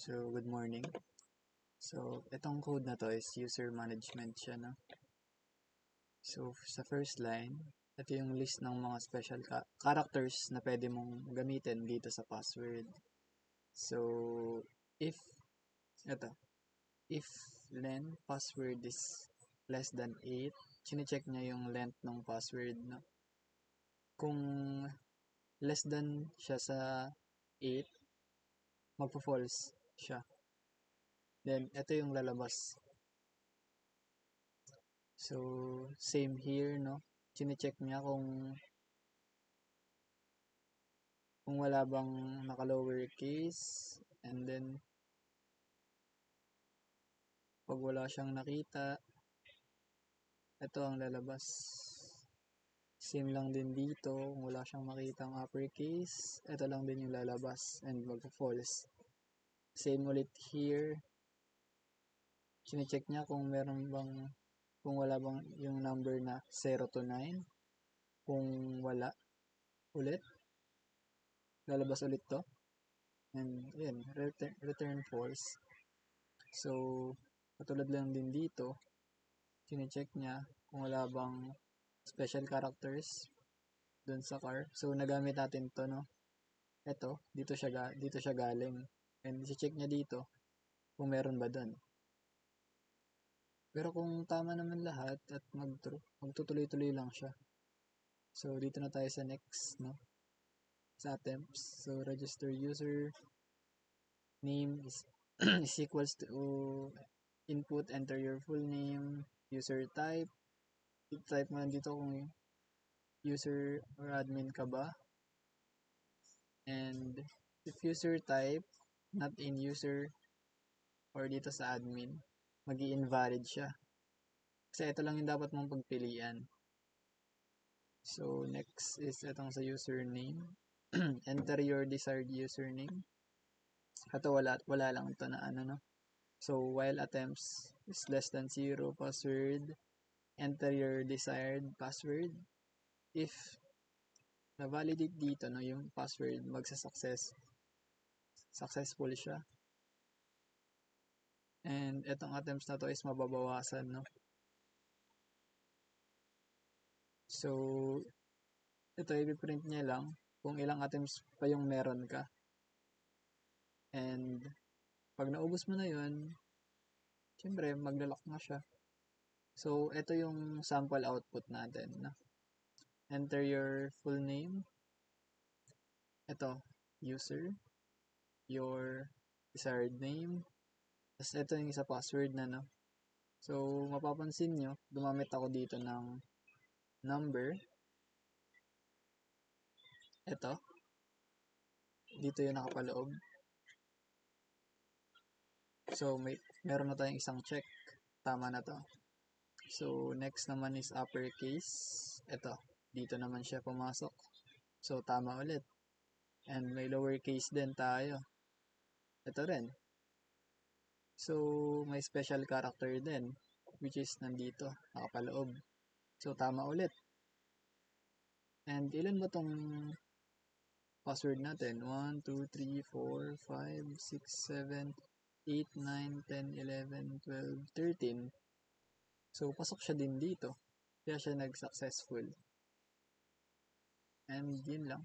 So, good morning. So, itong code na to is user management siya, no? So, sa first line, ito yung list ng mga special characters na pwede mong gamitin dito sa password. So, if, if len password is less than 8, chine-check niya yung length ng password, no? Kung less than siya sa 8, magpo-false siya. Then, ito yung lalabas. So, same here, no? Chine-check niya kung wala bang naka-lowercase. And then, pag wala siyang nakita, ito ang lalabas. Same lang din dito. Kung wala siyang makitang uppercase, ito lang din yung lalabas and magpo-false. Same ulit here. Chine-check niya kung wala bang yung number na 0 to 9. Kung wala, ulit. Lalabas ulit to. And yun, return false. So, katulad lang din dito, chine-check niya kung wala bang special characters dun sa car. So, nagamit natin to, no? Ito, dito siya galing. And i-check niya dito kung meron ba dun. Pero kung tama naman lahat at magtutuloy-tuloy lang siya. So, dito na tayo sa next, no? Sa attempts. So, register user name is equals to input, enter your full name, user type. I-type mo dito kung user or admin ka ba. And if user type, not in user or dito sa admin, magi-invalid siya. Kasi ito lang yung dapat mong pagpilian. So, next is itong sa username. Enter your desired username. Ito wala lang ito na ano, no? So, while attempts is less than 0, password, enter your desired password. If na-validate dito, no, yung password, successful siya. And itong attempts na to is mababawasan, no? So, ito, i-print niya lang kung ilang attempts pa yung meron ka. And, pag naubos mo na yun, syempre, maglalak na siya. So, ito yung sample output natin, no? Enter your full name. Ito, user. Your desired name. Tapos, ito yung isa password na, no? So, mapapansin nyo, gumamit ako dito ng number. Ito. Dito yung nakapaloob. So, meron na tayong isang check. Tama na to. So, next naman is uppercase. Ito. Dito naman siya pumasok. So, tama ulit. And may lowercase din tayo. Ito rin. So, may special character din. Which is nandito. Nakapaloob. So, tama ulit. And ilan ba tong password natin? 1, 2, 3, 4, 5, 6, 7, 8, 9, 10, 11, 12, 13. So, pasok siya din dito. Kaya siya nag-successful. And yun lang.